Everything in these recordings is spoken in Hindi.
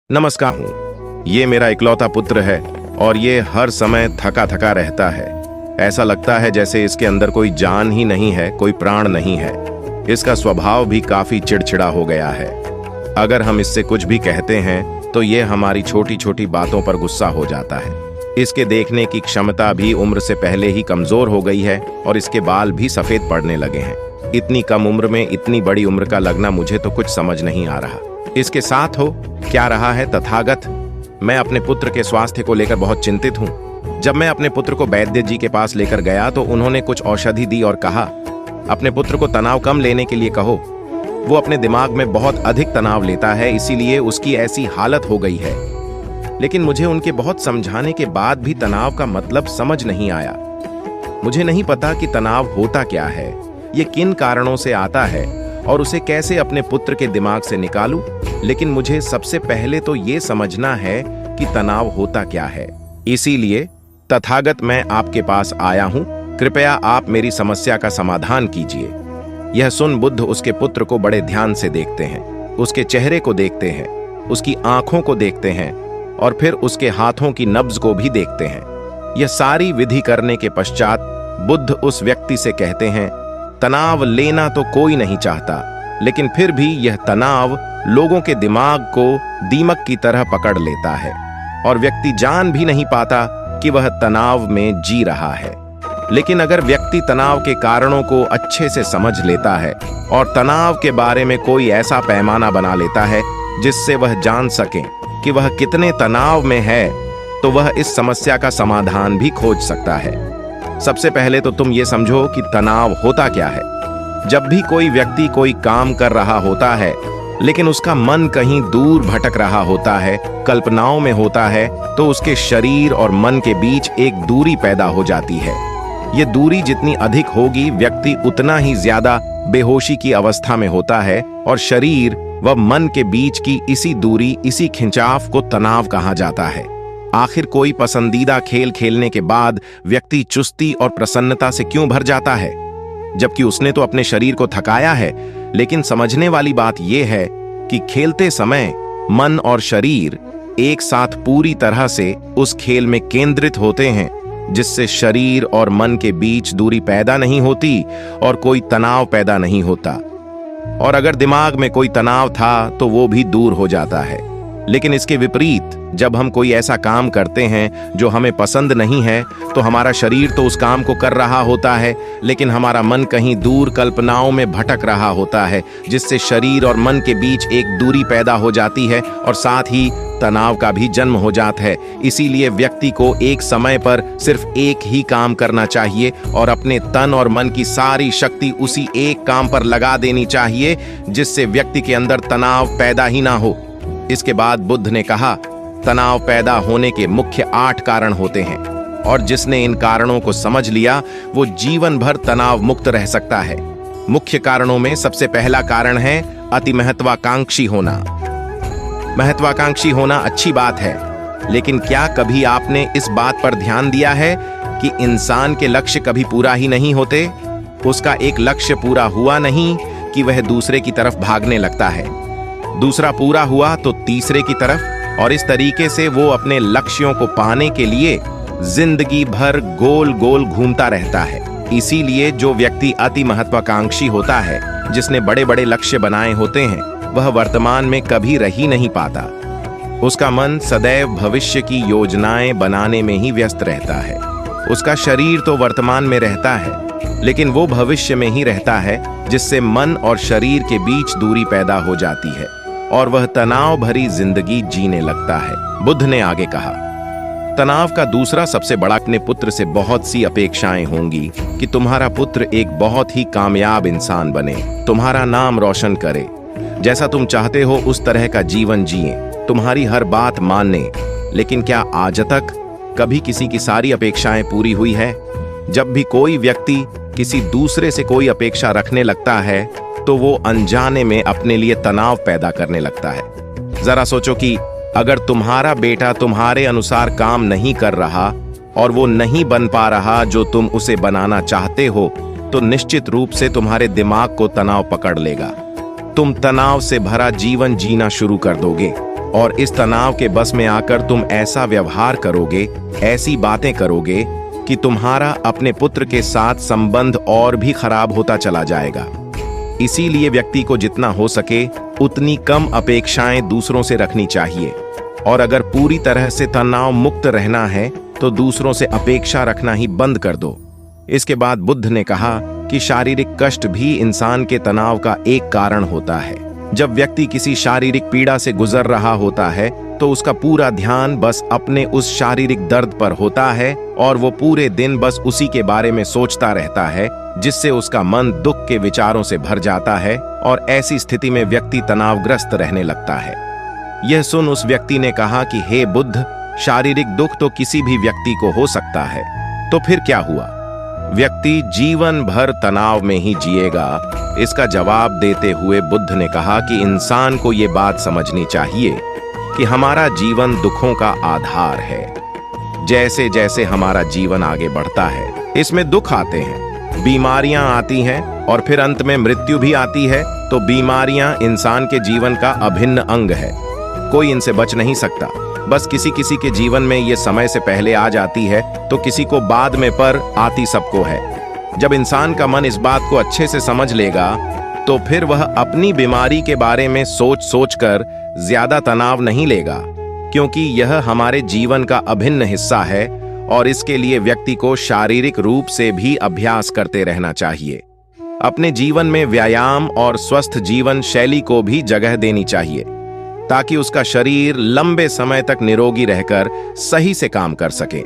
नमस्कार हूँ। ये मेरा इकलौता पुत्र है और ये हर समय थका थका रहता है। ऐसा लगता है जैसे इसके अंदर कोई जान ही नहीं है, कोई प्राण नहीं है। इसका स्वभाव भी काफी चिड़चिड़ा हो गया है। अगर हम इससे कुछ भी कहते हैं तो ये हमारी छोटी छोटी बातों पर गुस्सा हो जाता है। इसके देखने की क्षमता भी उम्र से पहले ही कमजोर हो गई है और इसके बाल भी सफेद पड़ने लगे हैं। इतनी कम उम्र में इतनी बड़ी उम्र का लगना मुझे तो कुछ समझ नहीं आ रहा। इसके साथ हो क्या रहा है तथागत। मैं अपने पुत्र के स्वास्थ्य को लेकर बहुत चिंतित हूँ। जब मैं अपने पुत्र को वैद्य जी के पास लेकर गया तो उन्होंने कुछ औषधि दी और कहा, अपने पुत्र को तनाव कम लेने के लिए कहो। वो अपने दिमाग में बहुत अधिक तनाव लेता है, इसीलिए उसकी ऐसी हालत हो गई है। लेकिन मुझे उनके बहुत समझाने के बाद भी तनाव का मतलब समझ नहीं आया। मुझे नहीं पता कि तनाव होता क्या है, ये किन कारणों से आता है और उसे कैसे अपने पुत्र के दिमाग से निकालूं। लेकिन मुझे सबसे पहले तो ये समझना है कि तनाव होता क्या है। इसीलिए तथागत मैं आपके पास आया हूं। कृपया आप मेरी समस्या का समाधान कीजिए। यह सुन बुद्ध उसके पुत्र को बड़े ध्यान से देखते हैं, उसके चेहरे को देखते हैं, उसकी आंखों को देखते हैं और फिर उसके हाथों की नब्ज को भी देखते हैं। यह सारी विधि करने के पश्चात बुद्ध उस व्यक्ति से कहते हैं, तनाव लेना तो कोई नहीं चाहता, लेकिन फिर भी यह तनाव लोगों के दिमाग को दीमक की तरह पकड़ लेता है और व्यक्ति जान भी नहीं पाता कि वह तनाव में जी रहा है। लेकिन अगर व्यक्ति तनाव के कारणों को अच्छे से समझ लेता है और तनाव के बारे में कोई ऐसा पैमाना बना लेता है जिससे वह जान सके कि वह कितने तनाव में है, तो वह इस समस्या का समाधान भी खोज सकता है। सबसे पहले तो तुम ये समझो कि तनाव होता क्या है। जब भी कोई व्यक्ति कोई काम कर रहा होता है लेकिन उसका मन कहीं दूर भटक रहा होता है, कल्पनाओं में होता है, तो उसके शरीर और मन के बीच एक दूरी पैदा हो जाती है। ये दूरी जितनी अधिक होगी, व्यक्ति उतना ही ज्यादा बेहोशी की अवस्था में होता है और शरीर व मन के बीच की इसी दूरी, इसी खिंचाव को तनाव कहा जाता है। आखिर कोई पसंदीदा खेल खेलने के बाद व्यक्ति चुस्ती और प्रसन्नता से क्यों भर जाता है, जबकि उसने तो अपने शरीर को थकाया है। लेकिन समझने वाली बात यह है कि खेलते समय मन और शरीर एक साथ पूरी तरह से उस खेल में केंद्रित होते हैं, जिससे शरीर और मन के बीच दूरी पैदा नहीं होती और कोई तनाव पैदा नहीं होता। और अगर दिमाग में कोई तनाव था तो वो भी दूर हो जाता है। लेकिन इसके विपरीत जब हम कोई ऐसा काम करते हैं जो हमें पसंद नहीं है, तो हमारा शरीर तो उस काम को कर रहा होता है, लेकिन हमारा मन कहीं दूर कल्पनाओं में भटक रहा होता है, जिससे शरीर और मन के बीच एक दूरी पैदा हो जाती है और साथ ही तनाव का भी जन्म हो जाता है। इसीलिए व्यक्ति को एक समय पर सिर्फ एक ही काम करना चाहिए और अपने तन और मन की सारी शक्ति उसी एक काम पर लगा देनी चाहिए, जिससे व्यक्ति के अंदर तनाव पैदा ही ना हो। इसके बाद बुद्ध ने कहा, तनाव पैदा होने के मुख्य 8 कारण होते हैं और जिसने इन कारणों को समझ लिया वो जीवन भर तनाव मुक्त रह सकता है। मुख्य कारणों में सबसे पहला कारण है अति महत्वाकांक्षी होना। महत्वाकांक्षी होना अच्छी बात है, लेकिन क्या कभी आपने इस बात पर ध्यान दिया है कि इंसान के लक्ष्य कभी पूरा ही नहीं होते। उसका एक लक्ष्य पूरा हुआ नहीं कि वह दूसरे की तरफ भागने लगता है, दूसरा पूरा हुआ तो तीसरे की तरफ, और इस तरीके से वो अपने लक्ष्यों को पाने के लिए जिंदगी भर गोल गोल घूमता रहता है। इसीलिए जो व्यक्ति अति महत्वाकांक्षी होता है, जिसने बड़े बड़े लक्ष्य बनाए होते हैं, वह वर्तमान में कभी रह ही नहीं पाता। उसका मन सदैव भविष्य की योजनाएं बनाने में ही व्यस्त रहता है। उसका शरीर तो वर्तमान में रहता है, लेकिन वो भविष्य में ही रहता है, जिससे मन और शरीर के बीच दूरी पैदा हो जाती है और वह तनाव भरी जिंदगी जीने लगता है। बुद्ध ने आगे कहा, तनाव का दूसरा सबसे बड़ा, अपने पुत्र से बहुत सी अपेक्षाएं होंगी कि तुम्हारा पुत्र एक बहुत ही कामयाब इंसान बने, तुम्हारा नाम रोशन करे, जैसा तुम चाहते हो उस तरह का जीवन जिए, तुम्हारी हर बात माने। लेकिन क्या आज तक कभी किसी की सारी अपेक्षाएं पूरी हुई है? जब भी कोई व्यक्ति किसी दूसरे से कोई अपेक्षा रखने लगता है तो वो अनजाने में अपने लिए तनाव पैदा करने लगता है। जरा सोचो कि अगर तुम्हारा बेटा तुम्हारे अनुसार काम नहीं कर रहा और वो नहीं बन पा रहा जो तुम उसे बनाना चाहते हो, तो निश्चित रूप से तुम्हारे दिमाग को तनाव पकड़ लेगा। तुम तनाव से भरा जीवन जीना शुरू कर दोगे। और इस तनाव के बस में आकर तुम ऐसा व्यवहार करोगे, ऐसी बातें करोगे कि तुम्हारा अपने पुत्र के साथ संबंध और भी खराब होता चला जाएगा। इसीलिए व्यक्ति को जितना हो सके उतनी कम अपेक्षाएं दूसरों से रखनी चाहिए, और अगर पूरी तरह से तनाव मुक्त रहना है तो दूसरों से अपेक्षा रखना ही बंद कर दो। इसके बाद बुद्ध ने कहा कि शारीरिक कष्ट भी इंसान के तनाव का एक कारण होता है। जब व्यक्ति किसी शारीरिक पीड़ा से गुजर रहा होता है तो उसका पूरा ध्यान बस अपने उस शारीरिक दर्द पर होता है और वो पूरे दिन बस उसी के बारे में सोचता रहता है, जिससे उसका मन दुख के विचारों से भर जाता है और ऐसी स्थिति में व्यक्ति तनावग्रस्त रहने लगता है। यह सुन उस व्यक्ति ने कहा कि हे बुद्ध, शारीरिक दुख तो किसी भी व्यक्ति को हो सकता है, तो फिर क्या हुआ? व्यक्ति जीवन भर तनाव में ही जिएगा। इसका जवाब देते हुए बुद्ध ने कहा कि इंसान को ये बात समझनी चाहिए कि हमारा जीवन दुखों का आधार है। जैसे जैसे हमारा जीवन आगे बढ़ता है इसमें दुख आते हैं, बीमारियां आती हैं और फिर अंत में मृत्यु भी आती है। तो बीमारियां इंसान के जीवन का अभिन्न अंग है, कोई इनसे बच नहीं सकता। बस किसी किसी के जीवन में ये समय से पहले आ जाती है तो किसी को बाद में, पर आती सबको है। जब इंसान का मन इस बात को अच्छे से समझ लेगा तो फिर वह अपनी बीमारी के बारे में सोच सोच कर ज्यादा तनाव नहीं लेगा, क्योंकि यह हमारे जीवन का अभिन्न हिस्सा है और इसके लिए व्यक्ति को शारीरिक रूप से भी अभ्यास करते रहना चाहिए। अपने जीवन में व्यायाम और स्वस्थ जीवन शैली को भी जगह देनी चाहिए ताकि उसका शरीर लंबे समय तक निरोगी रहकर सही से काम कर सके।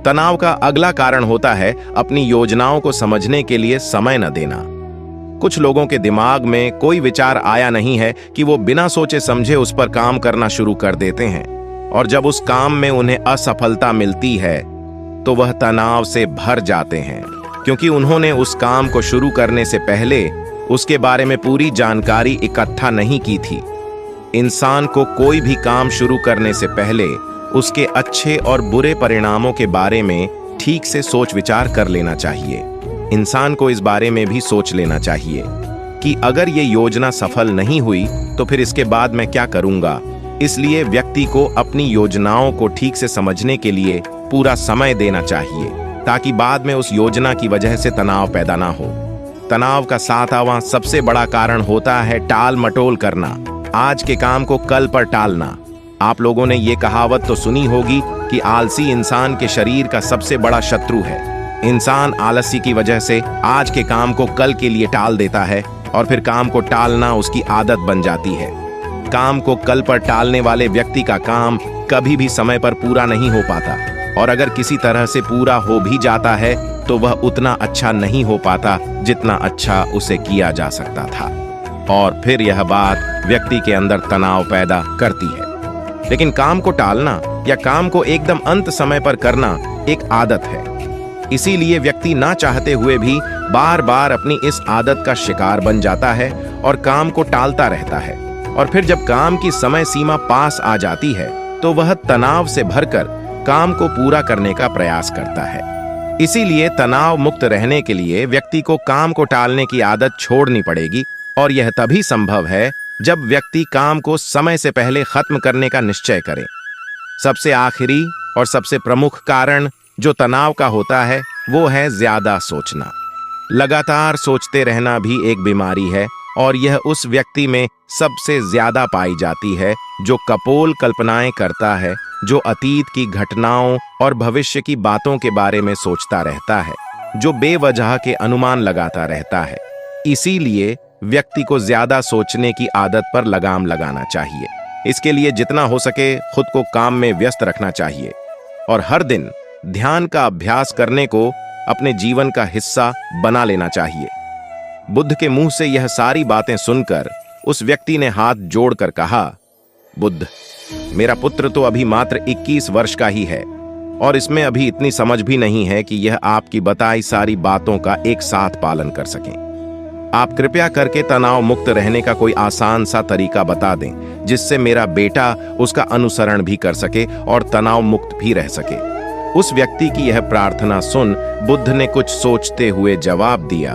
तनाव का अगला कारण होता है अपनी योजनाओं को समझने के लिए समय न देना। कुछ लोगों के दिमाग में कोई विचार आया नहीं है कि वो बिना सोचे समझे उस पर काम करना शुरू कर देते हैं, और जब उस काम में उन्हें असफलता मिलती है तो वह तनाव से भर जाते हैं, क्योंकि उन्होंने उस काम को शुरू करने से पहले उसके बारे में पूरी जानकारी इकट्ठा नहीं की थी। इंसान को कोई भी काम शुरू करने से पहले उसके अच्छे और बुरे परिणामों के बारे में ठीक से सोच विचार कर लेना चाहिए। इंसान को इस बारे में भी सोच लेना चाहिए कि अगर ये योजना सफल नहीं हुई तो फिर इसके बाद मैं क्या करूंगा। इसलिए व्यक्ति को अपनी योजनाओं को ठीक से समझने के लिए पूरा समय देना चाहिए ताकि बाद में उस योजना की वजह से तनाव पैदा ना हो। तनाव का सातवां सबसे बड़ा कारण होता है टाल मटोल करना, आज के काम को कल पर टालना। आप लोगों ने ये कहावत तो सुनी होगी कि आलसी इंसान के शरीर का सबसे बड़ा शत्रु है। इंसान आलसी की वजह से आज के काम को कल के लिए टाल देता है और फिर काम को टालना उसकी आदत बन जाती है। काम को कल पर टालने वाले व्यक्ति का काम कभी भी समय पर पूरा नहीं हो पाता, और अगर किसी तरह से पूरा हो भी जाता है तो वह उतना अच्छा नहीं हो पाता जितना अच्छा उसे किया जा सकता था, और फिर यह बात व्यक्ति के अंदर तनाव पैदा करती है। लेकिन काम को टालना या काम को एकदम अंत समय पर करना एक आदत है, इसीलिए व्यक्ति ना चाहते हुए भी बार बार अपनी इस आदत का शिकार बन जाता है और काम को टालता रहता है, और फिर जब काम की समय सीमा पास आ जाती है तो वह तनाव से भरकर काम को पूरा करने का प्रयास करता है। इसीलिए तनाव मुक्त रहने के लिए व्यक्ति को काम को टालने की आदत छोड़नी पड़ेगी, और यह तभी संभव है जब व्यक्ति काम को समय से पहले खत्म करने का निश्चय करे। सबसे आखिरी और सबसे प्रमुख कारण जो तनाव का होता है वो है ज्यादा सोचना। लगातार सोचते रहना भी एक बीमारी है, और यह उस व्यक्ति में सबसे ज्यादा पाई जाती है जो कपोल कल्पनाएं करता है, जो अतीत की घटनाओं और भविष्य की बातों के बारे में सोचता रहता है, जो बेवजह के अनुमान लगाता रहता है। इसीलिए व्यक्ति को ज्यादा सोचने की आदत पर लगाम लगाना चाहिए। इसके लिए जितना हो सके खुद को काम में व्यस्त रखना चाहिए और हर दिन ध्यान का अभ्यास करने को अपने जीवन का हिस्सा बना लेना चाहिए। बुद्ध के मुंह से यह सारी बातें सुनकर उस व्यक्ति ने हाथ जोड़कर कहा, बुद्ध, मेरा पुत्र तो अभी मात्र 21 वर्ष का ही है और इसमें अभी इतनी समझ भी नहीं है कि यह आपकी बताई सारी बातों का एक साथ पालन कर सके। आप कृपया करके तनाव मुक्त रहने का कोई आसान सा तरीका बता दें जिससे मेरा बेटा उसका अनुसरण भी कर सके और तनाव मुक्त भी रह सके। उस व्यक्ति की यह प्रार्थना सुन बुद्ध ने कुछ सोचते हुए जवाब दिया,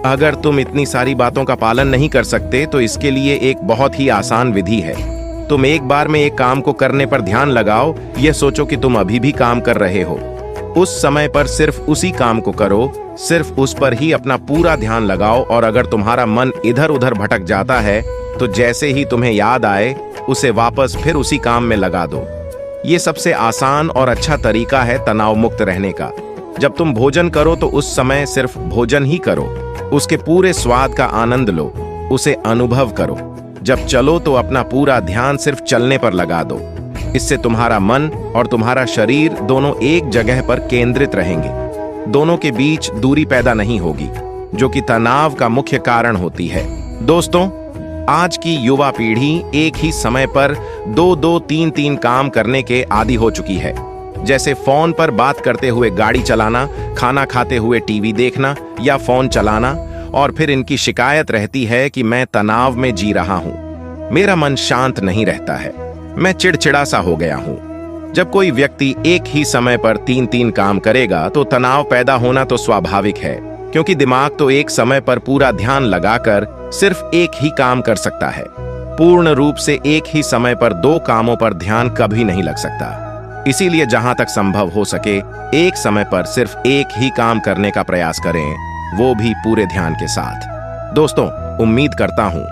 अगर तुम इतनी सारी बातों का पालन नहीं कर सकते तो इसके लिए एक बहुत ही आसान विधि है। तुम एक बार में एक काम को करने पर ध्यान लगाओ, यह सोचो कि तुम अभी भी काम कर रहे हो। उस समय पर सिर्फ उसी काम को करो, सिर्फ उस पर ही अपना पूरा ध्यान लगाओ। और अगर तुम्हारा मन इधर उधर भटक जाता है तो जैसे ही तुम्हें याद आए उसे वापस फिर उसी काम में लगा दो। ये सबसे आसान और अच्छा तरीका है तनाव मुक्त रहने का। जब तुम भोजन करो तो उस समय सिर्फ भोजन ही करो, उसके पूरे स्वाद का आनंद लो, उसे अनुभव करो। जब चलो तो अपना पूरा ध्यान सिर्फ चलने पर लगा दो। इससे तुम्हारा मन और तुम्हारा शरीर दोनों एक जगह पर केंद्रित रहेंगे। दोनों के बीच दूरी पैदा नहीं होगी, जो कि तनाव का मुख्य कारण होती है। दोस्तों, आज की युवा पीढ़ी एक ही समय पर 2-2, 3-3 काम करने के आदी हो चुकी है। जैसे फोन पर बात करते हुए गाड़ी चलाना, खाना खाते हुए टीवी देखना या फोन चलाना। और फिर इनकी शिकायत रहती है कि मैं तनाव में जी रहा हूं, मेरा मन शांत नहीं रहता है, मैं चिड़चिड़ा सा हो गया हूं। जब कोई व्यक्ति एक ही समय पर 3-3 काम करेगा तो तनाव पैदा होना तो स्वाभाविक है, क्योंकि दिमाग तो एक समय पर पूरा ध्यान लगाकर सिर्फ एक ही काम कर सकता है। पूर्ण रूप से एक ही समय पर 2 कामों पर ध्यान कभी नहीं लग सकता। इसीलिए जहां तक संभव हो सके एक समय पर सिर्फ एक ही काम करने का प्रयास करें, वो भी पूरे ध्यान के साथ। दोस्तों, उम्मीद करता हूं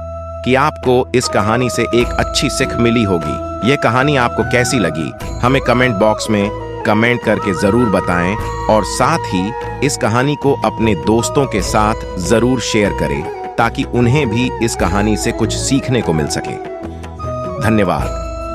कि आपको इस कहानी से एक अच्छी सीख मिली होगी। यह कहानी आपको कैसी लगी हमें कमेंट बॉक्स में कमेंट करके जरूर बताएं, और साथ ही इस कहानी को अपने दोस्तों के साथ जरूर शेयर करें ताकि उन्हें भी इस कहानी से कुछ सीखने को मिल सके। धन्यवाद।